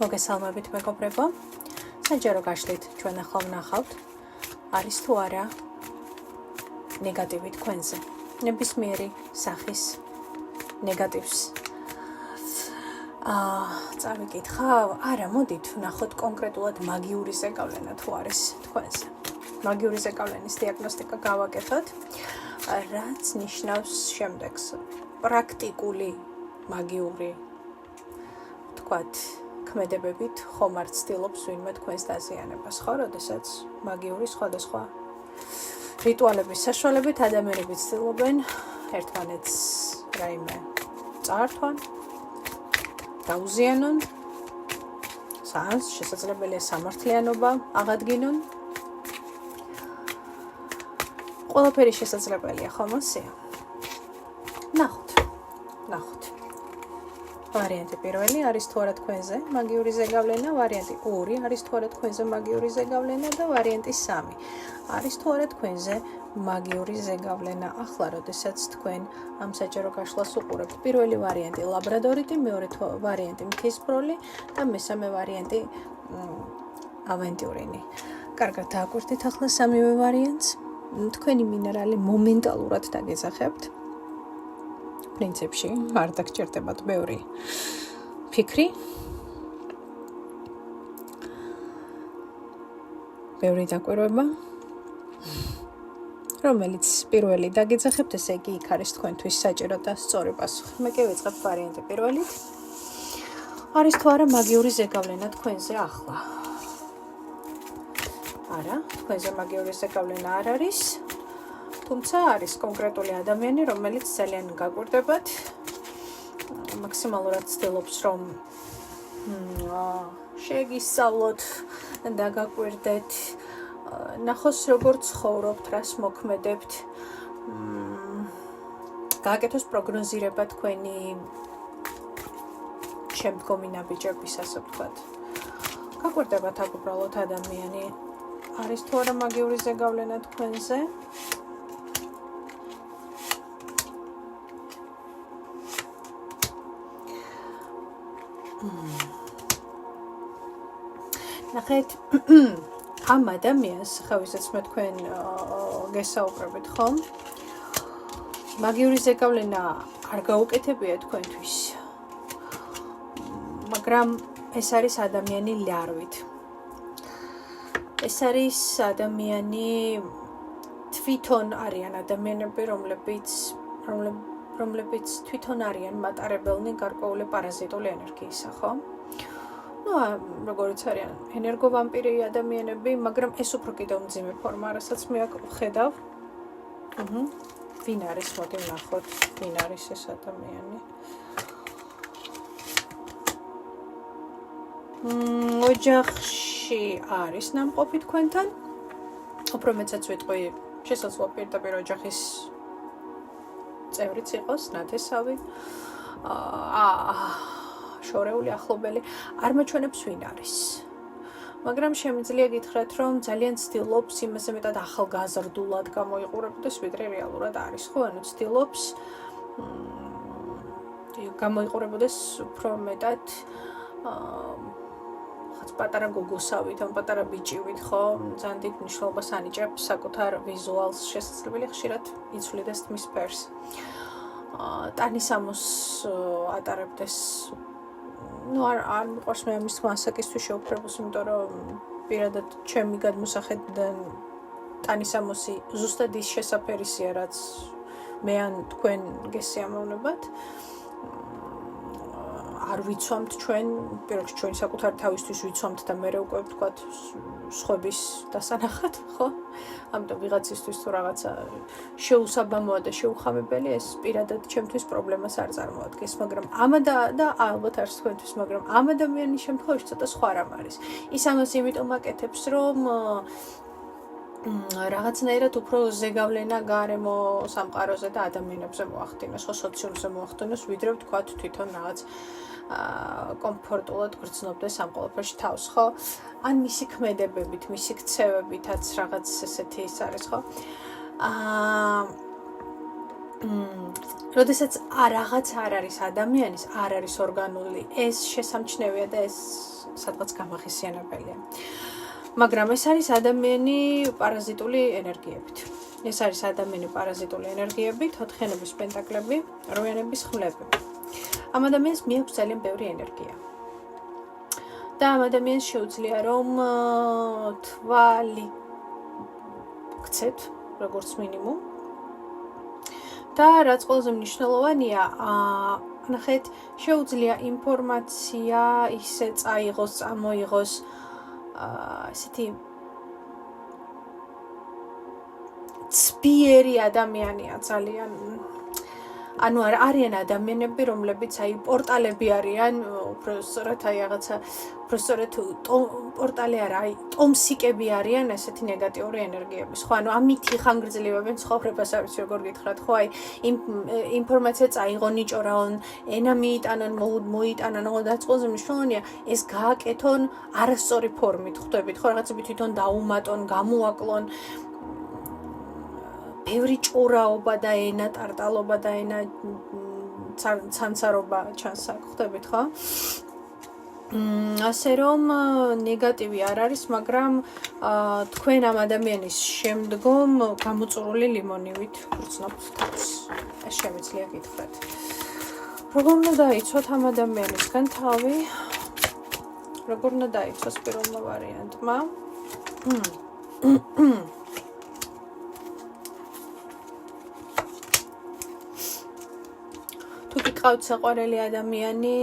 მოგესალმებით მეგობრებო. საჯარო გაშლით ჩვენ ახლა ვნახავთ არის თუ არა ნეგატივი თქვენზე. ნებისმიერი სახის ნეგატივს. წავიკითხავ? არა, მოდით ვნახოთ კონკრეტულად მაგიური ზეგავლენა თუ არის თქვენზე. მაგიური ზეგავლენის დიაგნოსტიკა გავაკეთოთ, რაც ნიშნავს შემდეგს. პრაქტიკული მაგიური თქვათ ქმედებებით ხომ არ ცდილობს ვინმე თქვენს დაზიანებას, ხო? როდესაც მაგიური სხვადასხვა რიტუალების საშუალებით ადამიანები ცდილობენ ერთმანეთს რაიმე წაართვან, გაუზიანონ, შესაძლებელია სამართლიანობა აღადგინონ. ყველაფერი შესაძლებელია, ხომ ასეა? ნახოთ. ვარიანტი პირველი არის თუ არა თქვენზე მაგიური ზეგავლენა, ვარიანტი 2 არის თუ არა თქვენზე მაგიური ზეგავლენა და ვარიანტი 3 არის თუ არა თქვენზე მაგიური ზეგავლენა. ახლა, როდესაც თქვენ ამ საჯარო გაშლას უყურებთ, პირველი ვარიანტი ლაბრადორიტი, მეორე ვარიანტი მთისპროლი და მესამე ვარიანტი ავენტიურინი. კარგად, დააკვირდით ახლა სამივე ვარიანტს. თქვენი მინერალი მომენტალურად დაგეძახებთ. პრინციპში არ დაგჭირდებათ ბევრი ფიქრი, ბევრი დაკვირვება, რომელიც პირველი დაგეძახებთ, ესე იგი იქ არის თქვენთვის საჭირო და სწორი პასუხი. მე კი ვიწყებ ვარიანტი პირველით. არის თუ არა მაგიური ზეგავლენა თქვენზე ახლა? არა, თქვენზე მაგიური ზეგავლენა არ არის. თუმცა არის კონკრეტული ადამიანი, რომელიც ძალიან გაკვირდებათ, მაქსიმალურად ცდილობს, რომ შეგისწავლოთ და გაკვირდეთ, ნახოს როგორ ცხოვრობთ, რას მოქმედებთ, გააკეთოს პროგნოზირება თქვენი შემდგომი ნაბიჯების, ასე ვთქვათ. გაკვირდებათ აქ უბრალოდ ადამიანი. არის თუ არა მაგიური ზეგავლენა თქვენზე? ნახეთ, ამ ადამიანს, ხა ვისაც მე თქვენ გესაუბრებით, ხომ? მაგიური ზეგავლენა არ გაუკეთებია თქვენთვის. მაგრამ ეს არის ადამიანი ლარვით. ეს არის ადამიანი, თვითონ არიან ადამიანები, რომლებიც თვითონ არიან მატარებელნი გარკვეული პარაზიტული ენერგიისა, ხო? როგორც არიან ენერგოვამპირი ადამიანები, მაგრამ ეს უფრო კიდევ მძიმე ფორმა, რასაც მე აქ ვხედავ. ვინ არის, მოდი ვნახოთ, ვინ არის ეს ადამიანი. ოჯახში არის ნამყოფი თქვენთან. უფრო მეცაც ვიტყვი, შესაძლოა პირდაპირ ოჯახის წევრიც იყოს, ნათესავი. შორეული ახლობელი არ მაჩვენებს ვინ არის. მაგრამ შემიძლია გითხრათ, რომ ძალიან ცდილობს იმაზე მეტად ახალგაზრდულად გამოიყურებოდეს, ვიდრე რეალურად არის, ხო? ანუ ცდილობს გამოიყურებოდეს უფრო მეტად პატარა გოგოსავით, ან პატარა ბიჭივით, ხო? ძალიან დიდ მნიშვნელობას ანიჭებს საკუთარ ვიზუალს, შესაძლებელია ხშირად იცვლიდეს თმის ფერს. ტანისამოს ატარებდეს. არ მიყვარს მე ამის თქმა ასაკისთვის შეუფრებოს, იმიტომ რომ პირადად ჩემი გადმოსახედიდან ტანისამოსი ზუსტად ის შესაფერისია, რაც მე ან თქვენ გესიამოვნებათ. არ ვიცვამთ ჩვენ, პირველში ჩვენი საკუთარი თავისთვის ვიცვამთ და მე უკვე ვთქვათ სხვების დასანახად, ხო? ამიტომ ვიღაცისთვის თუ რაღაცა შეუსაბამოა და შეუხამებელი, ეს პირადად ჩემთვის პრობლემას არ წარმოადგენს, მაგრამ და ალბათ არის თქვენთვის, მაგრამ ამ ადამიანის შემთხვევაში ცოტა სხვა რამ არის. ის ამას იმიტომ აკეთებს, რომ რაღაცნაირად უფრო ზეგავლენა გარემო სამყაროზე და ადამიანებზე მოახდინოს, ხო, სოციუმზე მოახდინოს, ვიდრე ვთქვათ თვითონ რაღაც კომფორტულად გრძნობდეს ამ ყველაფერში თავს, ხო? ან მისი ქმედებებით, მისი ქცევებითაც რაღაც ესეთი ის არის, ხო? როდესაც რაღაცა არ არის ადამიანის, არ არის ორგანული, ეს შესამჩნევია და ეს სადღაც გამახისიანებელია. მაგრამ ეს არის ადამიანი პარაზიტული ენერგიებით. ეს არის ადამიანი პარაზიტული ენერგიებით, ოთხიანების პენტაკლები, რვიანების ხმლები. ამ ადამიანს მიაქვს ძალიან ბევრი ენერგია. და ამ ადამიანს შეუძლია რომ თვალი გცეთ, როგორც მინიმუმ. და რაც ყველაზე მნიშვნელოვანია, ნახეთ, შეუძლია ინფორმაცია ისე წაიღოს, წამოიღოს, ესეთი ცბიერი ადამიანია ძალიან. ანუ არიან ადამიანები, რომლებიც პორტალები არიან, უბრალოდ რაღაცა, უბრალოდ პორტალი არა, ტომსიკები არიან ესეთი ნეგატიური ენერგიების. ხო, ანუ ამითი ხანგრძლივებენ ცხოვრებას, არ ვიცი როგორ გითხრათ, ხო, ინფორმაცია წაიღონ, ნიჭორაონ, ენა მიიტანონ, მოიტანონ, ხო, და ყველაზე მნიშვნელოვანია, ეს გააკეთონ არასწორი ფორმით, ხვდებით, ხო, რაღაცები თვითონ დაუმატონ, გამოაკლონ. ბევრი ჭორაობა და ენა, ტარტალობა და ენა ცანცარობა ჩანს აქ, ხვდებით, ხო? ასე რომ ნეგატივი არ არის, მაგრამ თქვენ ამ ადამიანის შემდგომ გამოწურული ლიმონივით გრძნობთ თავს. ეს შემიძლია გითხრათ. როგორ უნდა დაიცვათ ამ ადამიანისგან თავი? როგორ უნდა დაიცვას პირველმა ვარიანტმა? თუ გიყავთ საყვარელი ადამიანი,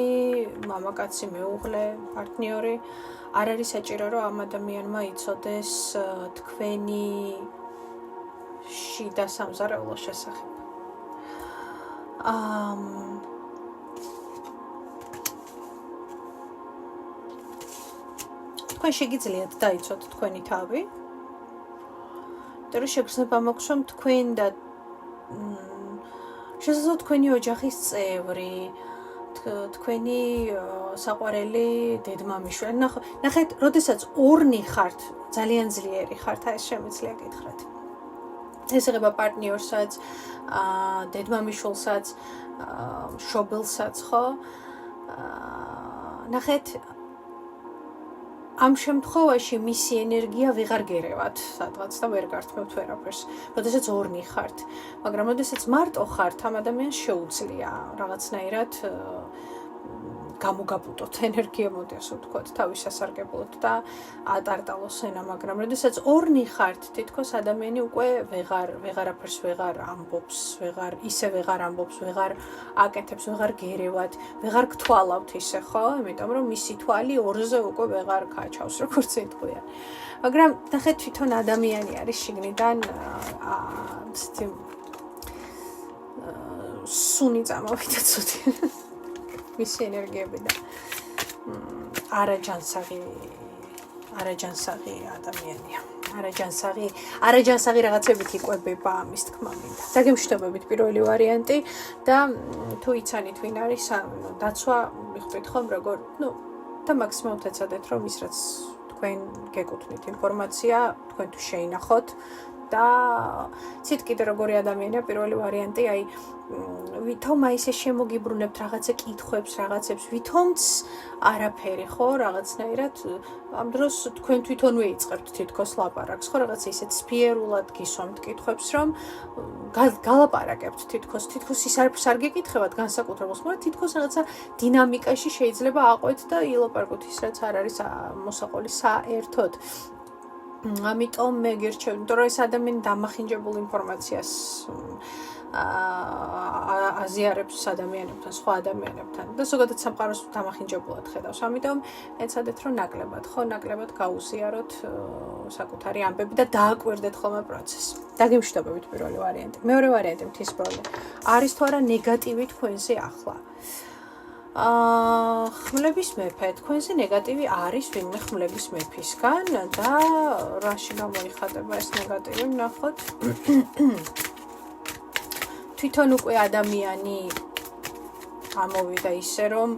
მამაკაცი, მეუღლე, პარტნიორი, არ არის საჭირო, რომ ამ ადამიანმა იცოდეს თქვენი შიდა სამზარეულო შესახებ. თქვენ შეგიძლიათ დაიცვათ თქვენი თავი, იმიტომ რომ შეგრძნება მაქვს, რომ თქვენ და შესაძლოა თქვენი ოჯახის წევრი, თქვენი საყვარელი დედმამიშვილი. ნახეთ, როდესაც ორნი ხართ, ძალიან ძლიერი ხართ, ეს შემიძლია გითხრათ. ეს ეხება პარტნიორსაც, დედმამიშვილსაც, მშობელსაც, ხო? ნახეთ, ამ შემთხვევაში მისი ენერგია ვეღარ გერევათ სადღაც და ვერ გართმევთ ვერაფერს. როდესაც ორნი ხართ, მაგრამ როდესაც მარტო ხართ, ამ ადამიანს შეუძლია რაღაცნაირად გამოგაბუტოთ ენერგია, მოდი ასე ვთქვათ, თავის სასარგებლოდ და ატარტალოს ენა, მაგრამ როდესაც ორნი ხართ, თითქოს ადამიანი უკვე ვეღარაფერს ვეღარ ამბობს, ვეღარ ამბობს, ვეღარ აკეთებს, ვეღარ გერევათ, ვეღარ გთვალავთ ისე, ხო? იმიტომ რომ მისი თვალი ორზე უკვე ვეღარ გაჩავს, როგორც იტყვიან. მაგრამ ნახეთ, თვითონ ადამიანი არის შიგნიდან ისეთი სუნი წამოვიდა ცოტა. მისი ენერგიები და არაჯანსაღი ადამიანია. არაჯანსაღი რაღაცებით იკვებება ამის თქმა მინდა. დაგემშვიდობებით პირველი ვარიანტი და თუ იცანით ვინ არის დაცვა, მიხვდით ხომ როგორ, და მაქსიმალურად ეცადეთ რომ ის რაც თქვენ გეკუთვნით ინფორმაცია, თქვენ თუ შეინახოთ და ცით კიდე როგორი ადამიანია პირველი ვარიანტი, ვითომ ისე შემოგიბრუნებთ რაღაცა კითხვებს, რაღაცებს, ვითომც არაფერი, ხო, რაღაცნაირად ამ დროს თქვენ თვითონვე იწყებთ თითქოს ლაპარაკს, ხო, რაღაცა ისე ცფიერულად გისვამთ კითხვებს, რომ გალაპარაკებთ თითქოს ის არაფერს არ გეკითხებათ განსაკუთრებულს, მაგრამ თითქოს რაღაცა დინამიკაში შეიძლება აყვეთ და ილაპარაკოთ ის რაც არ არის მოსაყოლის საერთოდ. ამიტომ მე გირჩევ, იმიტომ რომ ეს ადამიანი დამახინჯებულ ინფორმაციას აზიარებს ადამიანებთან, სხვა ადამიანებთან და ზოგადად სამყაროს დამახინჯებულად ხედავს. ამიტომ ეცადეთ რომ ნაკლებად გაუზიაროთ საკუთარი ამბები და დააკვირდეთ ხოლმე პროცესს. დაგემშვიდობებით პირველი ვარიანტი. მეორე ვარიანტი მთის პროლე. არის თუ არა ნეგატივი თქვენზე ახლა? ხმლების მეფე, თქვენზე ნეგატივი არის ვინმე ხმლების მეფისგან და რაში გამოიხატება ეს ნეგატივი, ვნახოთ. თვითონ უკვე ადამიანი ამოვიდა ისე რომ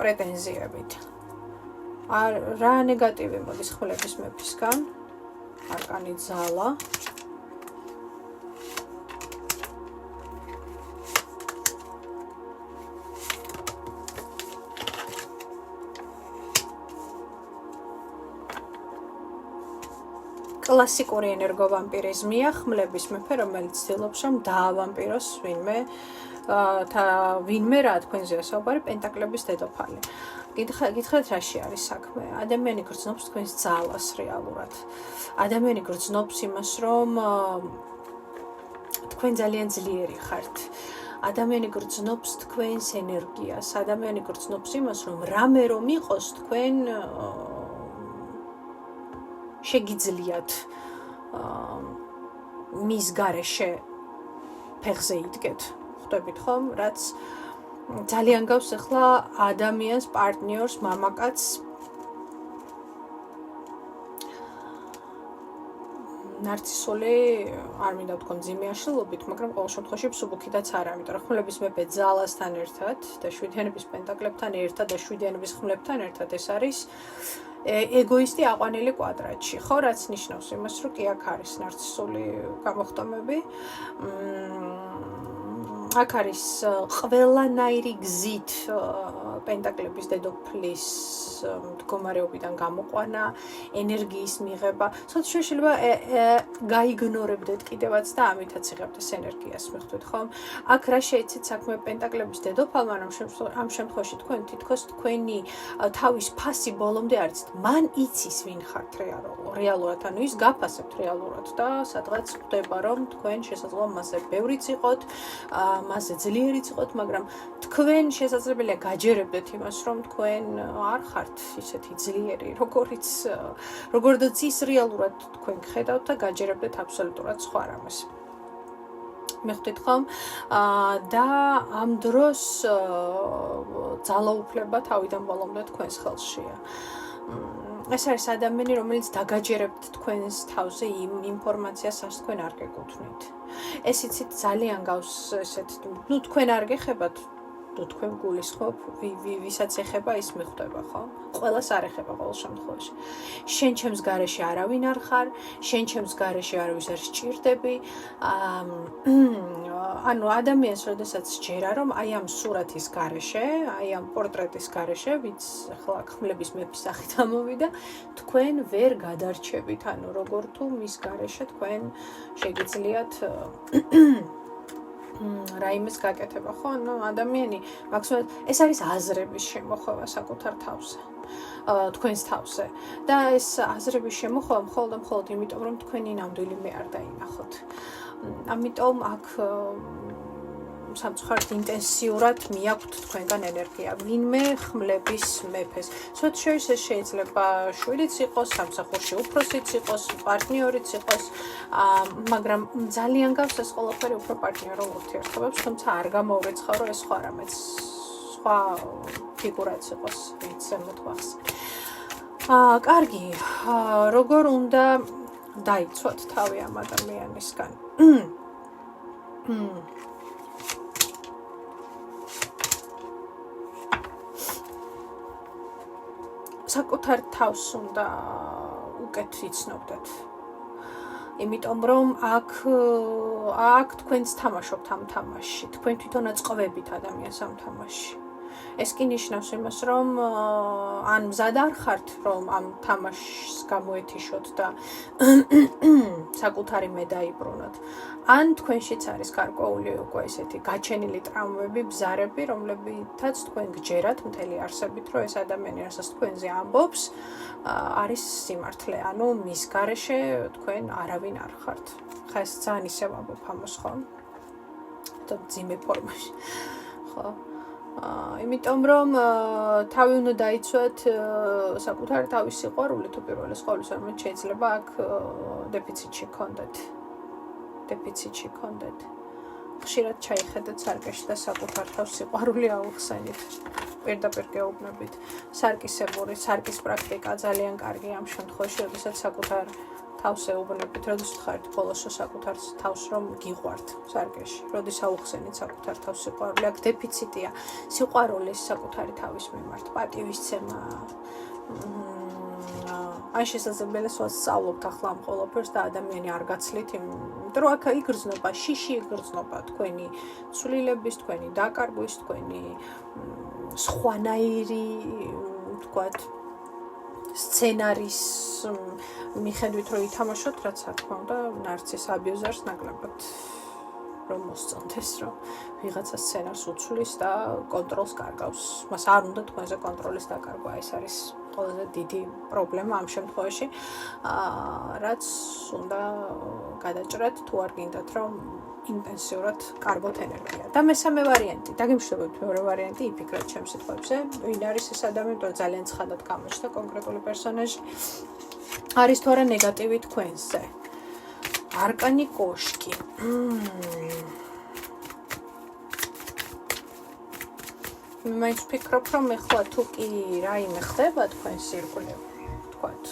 პრეტენზიებით. რა ნეგატივი მოდის ხმლების მეფისგან? არკანი ძალა. კლასიკური ენერგოვამპირიზმია, ხმლების მეფე, რომელიც ცდილობს რომ დაავამპიროს ვინმე რა თქვენზეა საუბარი, პენტაკლების დედოფალი. გითხრათ რაში არის საქმე? ადამიანი გრძნობს თქვენს ძალას რეალურად. ადამიანი გრძნობს იმას, რომ თქვენ ძალიან ძლიერი ხართ. ადამიანი გრძნობს თქვენს ენერგიას. ადამიანი გრძნობს იმას, რომ რამე რომ იყოს თქვენ შეგიძლიათ მის გარეშე ფეხზე იდგეთ. ხვდებით ხომ? რაც ძალიან გავს ახლა ადამიანს, პარტნიორს, მამაკაცს ნარცისული, არ მინდა ვთქვა მძიმე აშლილობით, მაგრამ ყოველ შემთხვევაში მსუბუქითაც არა, იმიტომ რომ ხმლების მეფე ძალასთან ერთად და შვიდიანების პენტაკლებთან ერთად და შვიდიანების ხმლებთან ერთად ეს არის ეგოისტი აყვანილი კვადრატში, ხო, რაც ნიშნავს იმას, რომ კი აქ არის ნარცისული გამოხტომები. აქ არის ყველანაირი გზით პენტაკლების დედოფლის მდგომარეობიდან გამოყვანა, ენერგიის მიღება. ცოტა შეიძლება გაიგნორებდეთ კიდევაც და ამითაც იღებთ ეს ენერგიას, მიხვდით ხომ? აქ რა შეიცით საქმე პენტაკლების დედოფალმა, რომ ამ შემთხვევაში თქვენ თითქოს თქვენი თავის ფასი ბოლომდე არ იცით. მან იცის ვინ ხართ რეალურად, ანუ ის გაფასებთ რეალურად და სადღაც ხვდება რომ თქვენ შესაძლოა მასზე ბევრიც იყოთ, მასზე ძლიერიც იყოთ, მაგრამ თქვენ შესაძლებელია გაჯერებდეთ იმას, რომ თქვენ არ ხართ ისეთი ძლიერი, როგორიც ის რეალურად თქვენ ხედავთ და გაჯერებდეთ აბსოლუტურად სხვა რამეს. მიხვდით ხომ? და ამ დროს ძალაუფლება თავიდან ბოლომდე თქვენს ხელშია. ეს არის ადამიანი, რომელიც დაგაჯერებთ თქვენს თავზე იმ ინფორმაციას, რაც თქვენ არ გეკუთვნით. ეს იცით ძალიან გავს ესეთ, თქვენ არ გეხებათ, თქვენ გულისხმობ, ვისაც ეხება, ის მიხვდება, ხო? ყველას არ ეხება ყოველ შემთხვევაში. შენ ჩემს გარეშე არავინ არ ხარ, შენ ჩემს გარეშე არავის არ სჭირდები. ანუ ადამიანს როდესაც სჯერა, რომ აი ამ სურათის გარეშე, აი ამ პორტრეტის გარეშე, ვინც ახლა ხმლების მეფის სახით ამოვიდა, თქვენ ვერ გადარჩებით, ანუ როგორ თუ მის გარეშე თქვენ შეგიძლიათ რაიმეს გაკეთება, ხო? ანუ ადამიანი მაქსიმალურად ეს არის აზრების შემოხვევა საკუთარ თავზე. თქვენს თავზე. და ეს აზრების შემოხვევა მხოლოდ იმიტომ, რომ თქვენი ნამდვილი მე არ დაინახოთ. ამიტომ აქ სამწუხაროდ ინტენსიურად მიაქვთ თქვენგან ენერგია. ვინმე ხმლების მეფეს. ცოტა შეიძლება შვიდიც იყოს, სამსახურში უფროსიც იყოს, პარტნიორიც იყოს, მაგრამ ძალიან გავს ეს ყველაფერი უფრო პარტნიორულ ურთიერთობებს, თუმცა არ გამოურეცხავ, რომ ეს სხვა რამეც, სხვა ფიგურაც იყოს, ვინც მოთხოვს. კარგი, როგორ უნდა დაიცვათ თავი ამ ადამიანისგან? საკუთარ თავს უნდა უკეთ იცნობდეთ. იმიტომ რომ აქ თქვენც თამაშობთ ამ თამაშში, თქვენ თვითონაც ყვებით ადამიანს ამ თამაშში. ეს კი ნიშნავს იმას, რომ ან მზად არ ხართ, რომ ამ თამაშს გამოეთიშოთ და საკუთარი მე დაიბრუნოთ. ან თქვენშიც არის გარკვეული უკვე ესეთი გაჩენილი ტრავმები, ბზარები, რომლებითაც თქვენ გჯერათ მთელი არსებით, რომ ეს ადამიანი, რასაც თქვენზე ამბობს, არის სიმართლე, ანუ მის გარეშე თქვენ არავინ არ ხართ. ხა ეს ძალიან ისევ ამბობ ამას, ხო? და ძიმე ფორმაში. ხო? იმიტომ რომ თავი უნდა დაიცვათ საკუთარი თავის სიყვარულით უპირველეს ყოვლისა, რომ შეიძლება აქ დეფიციტში გქონდეთ. ხშირად ჩაიხედეთ სარკეში და საკუთარ თავს სიყვარული აუხსენით. პირდაპირ გეუბნებით. სარკის პრაქტიკა ძალიან კარგია ამ შემთხვევაში, როდესაც საკუთარ თავს ეუბნებით, როდესაც ხართ ბოლოს საკუთარ თავს რომ გიყვართ სარკეში, როდის აუხსენით საკუთარ თავს სიყვარული, აქ დეფიციტია სიყვარულის საკუთარი თავის მიმართ, პატივისცემა. აი შესაძლებელია სწავლობთ ახლა ამ ყველაფერს და ადამიანი არ გაცლით, იმიტომ რომ აქ იგრძნობა, შიში იგრძნობა თქვენი ცვლილების, თქვენი დაკარგვის, თქვენი სხვანაირი, ვთქვათ, სცენარის მიხედვით რომ ითამაშოთ, რაც რა თქმა უნდა, ნარცის აბიუზერს ნაკლებად რომ მოსწონდეს, რომ ვიღაცა სცენარს უცვლის და კონტროლს კარგავს. მას არ უნდა თქვენზე კონტროლის დაკარგვა, ეს არის ყველაზე დიდი პრობლემა ამ შემთხვევაში, რაც უნდა გადაჭრათ, თუ არ გინდათ, რომ ინტენსიურად კარგოთ ენერგია. და მესამე ვარიანტი, დაგიმშვიდობთ მეორე ვარიანტი, იფიქრეთ ჩემს სიტყვებზე, ვინ არის ეს ადამიანი, თუ ძალიან ცხადად გამოჩნდა კონკრეტული პერსონაჟი. არის თუ არა ნეგატივი თქვენზე. არკანი კოშკი. მაინც ვფიქრობ, რომ ეხლა თუ კი რაიმე ხდება თქვენს ირგვლივ, თქვათ,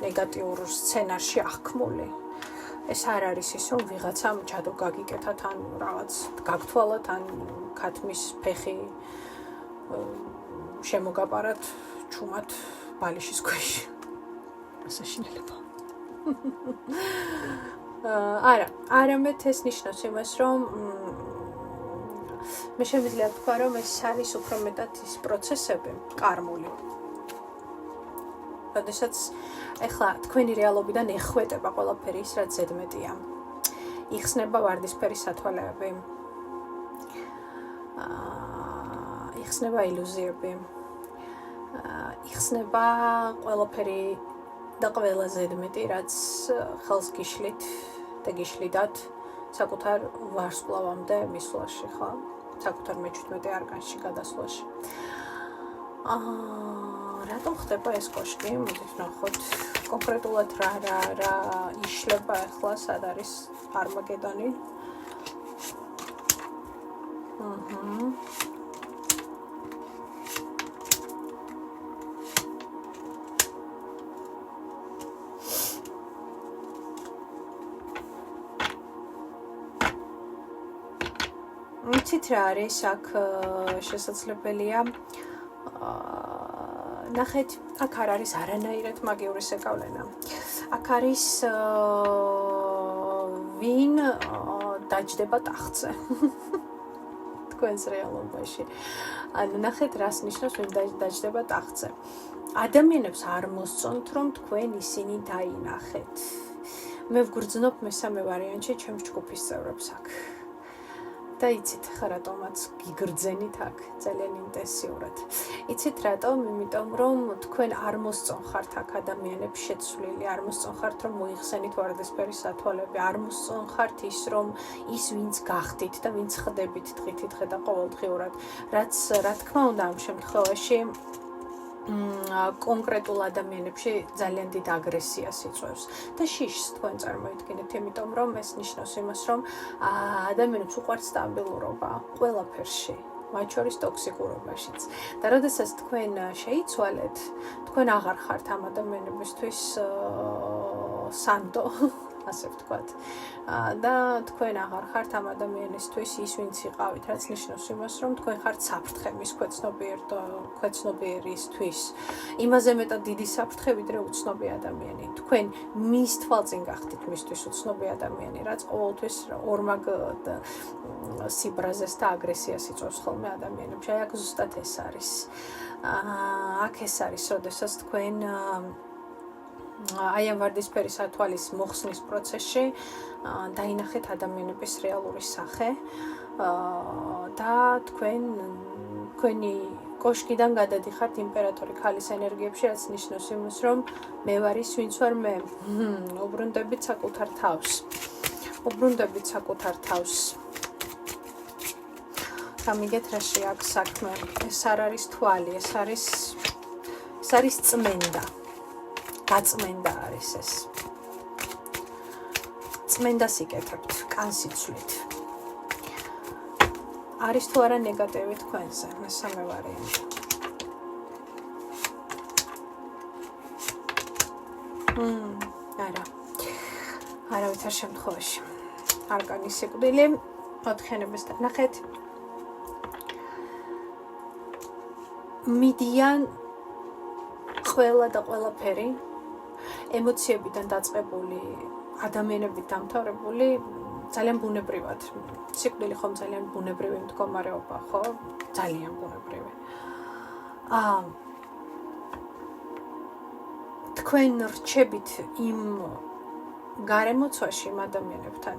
ნეგატიურ სცენარში აღქმული, ეს არ არის ის, რომ ვიღაცამ ჯადო გაგიკეთათ, ან რაღაც გაგთვალათ, ან ქათმის ფეხი შემოგაპარათ ჩუმად ბალიშის ქვეშ. ასაშინელება. არამედ ეს ნიშნავს იმას, რომ მე შემიძლია ვთქვა, რომ ეს არის უფრო მეტად ის პროცესები კარმული. როდესაც ეხლა თქვენი რეალობიდან ეხwetება ყველაფერი ის, რაც ზედმეტია. იხსნება ვარდისფერი სათვალეები. იხსნება ილუზიები. იხსნება ყველაფერი და ყველა ზედმეტი, რაც ხელს გიშლით და გიშლიდათ საკუთარ ვარსკვლავამდე მისვლაში, ხო? საკუთარ მე-17 არკანში გადასვლაში. რატომ ხდება ეს კოშკი? მოდით ვნახოთ კონკრეტულად რა იშლება ახლა, სად არის არმაგედონი. იცით რა არის აქ შესაძლებელია ნახეთ, აქ არ არის არანაირად მაგიური ზეგავლენა. აქ არის ვინ დაჯდება ტახტზე. თქვენს რეალობაში. ანუ ნახეთ, რას ნიშნავს ვინ დაჯდება ტახტზე. ადამიანებს არ მოსწონთ, რომ თქვენ ისინი დაინახეთ. მე ვგრძნობ მესამე ვარიანტში ჩემს ჯგუფის წევრებს აქ. და იცით ხა რატომაც გიგრძენით აქ ძალიან ინტენსიურად. იცით რატომ? იმიტომ რომ თქვენ არ მოსწონხართ აქ ადამიანებს შეცვლილი, არ მოსწონხართ რომ მოიხსენით ვარდისფერი სათვალეები, არ მოსწონხართ ის რომ ის ვინც გახდით და ვინც ხდებით დღითიდღე და ყოველდღიურად, რაც რა თქმა უნდა ამ შემთხვევაში კონკრეტულ ადამიანებში ძალიან დიდ აგრესიას იწვევს და შიშს თქვენ წარმოიდგინეთ, იმიტომ რომ ეს ნიშნავს იმას, რომ ადამიანებს უყვართ სტაბილურობა ყველაფერში, მათ შორის ტოქსიკურობაშიც. და როდესაც თქვენ შეიცვალეთ, თქვენ აღარ ხართ ამ ადამიანებისთვის სანდო, ასე ვთქვათ. და თქვენ აღარ ხართ ამ ადამიანისთვის ის, ვინც იყავით, რაც ნიშნავს იმას, რომ თქვენ ხართ საფრთხე მის ქვეცნობიერისთვის. იმაზე მეტად დიდი საფრთხე, ვიდრე უცნობი ადამიანი. თქვენ მის თვალწინ გახდით მისთვის უცნობი ადამიანი, რაც ყოველთვის ორმაგ სიბრაზეს და აგრესიას იწვევს ხოლმე ადამიანებში. აქ ზუსტად ეს არის. აქ ეს არის, როდესაც თქვენ აი ამ ვარდისფერი სათვალის მოხსნის პროცესში დაინახეთ ადამიანების რეალური სახე და თქვენი კოშკიდან გადადიხართ იმპერატორი ქალის ენერგიებში, რაც ნიშნავს იმას, რომ მე ვარ ის, ვინც ვარ მე. უბრუნდებით საკუთარ თავს. უბრუნდებით საკუთარ თავს. გამიგეთ რაში აქვს საქმე. ეს არ არის თვალი, ეს არის წმენდა. გაწმენდა არის ეს. წმენდას იკეთებთ, კანს იცვლით. არის თუ არა ნეგატივი თქვენზე, მესამე ვარიანტი. არავითარ შემთხვევაში. არკანის სიკვდილი, ოთხიანების ნახეთ. მიდიან ყველა და ყველაფერი ემოციებიდან დაწყებული, ადამიანებით დამთავრებული, ძალიან ბუნებრივად. სიკვდილი ხომ ძალიან ბუნებრივი მდგომარეობა, ხო? ძალიან ბუნებრივი. თქვენ რჩებით იმ გარემოცვაში იმ ადამიანებთან,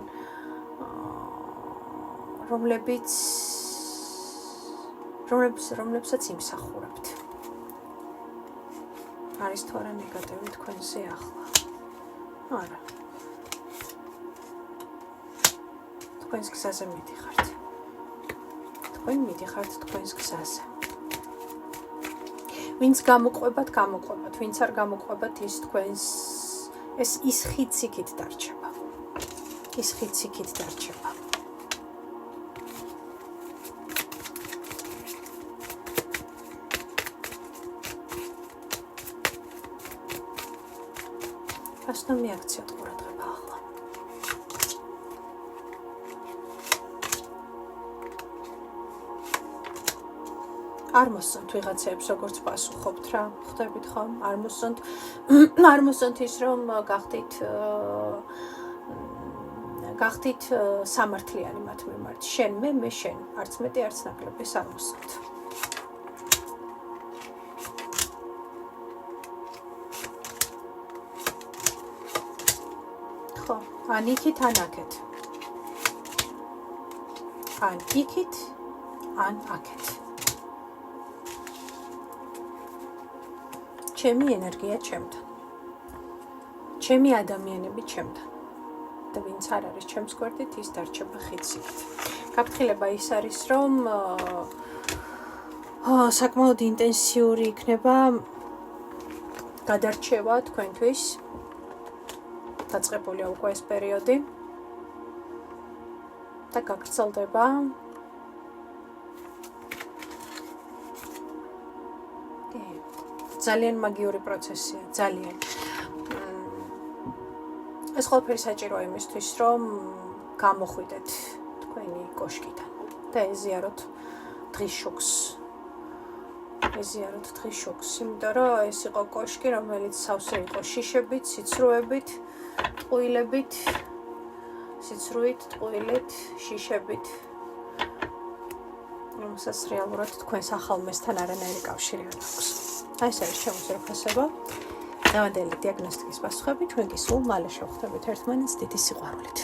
რომლებსაც იმსახურებთ. არის თუ არა ნეგატივი თქვენზე ახლა? არა. თქვენს გზაზე მიდიხართ. თქვენ მიდიხართ თქვენს გზაზე. ვინც გამოყვებათ, ვინც არ გამოყვებათ, ის ხიდს იქით დარჩება. ასე მიაქციოთ ყურადღება ახლა. არ მოსწონთ ვიღაცებს როგორც პასუხობთ რა, ხვდებით ხომ? არ მოსწონთ ის რომ გახდით სამართლიანი მათ მიმართ. შენ, მე შენ, არც მეტი, არც ნაკლები, არ მოსწონთ. ხო, ან იქით, ან აქეთ. ან იქით, ან აქეთ. ჩემი ენერგია ჩემთან. ჩემი ადამიანები ჩემთან. და ვინც არ არის ჩემს გვერდით, ის დარჩება ხიდსით. გაფრთხილება ის არის, რომ საკმაოდ ინტენსიური იქნება გადარჩევა თქვენთვის. დაწყებულია უკვე ეს პერიოდი. და გაგრძელდება ძალიან მაგიური პროცესია, ძალიან. ეს ყველაფერი საჭიროა იმისთვის, რომ გამოხვიდეთ თქვენი კოშკიდან და ეზიაროთ დღის შუქს. იმიტომ რომ ეს იყო კოშკი, რომელიც სავსე იყო შიშებით, სიცრუებით, ტყუილებით, ტყუილით, შიშებით. რომელსაც რეალურად თქვენს ახალმესთან არანაირი კავშირი არ აქვს. ეს არის ჩემი ზრფასება. დავადელი დიაგნოსტიკის პასუხები, ჩვენ კი სულ მალე შევხვდებით ერთმანეთს დიდი სიყვარულით.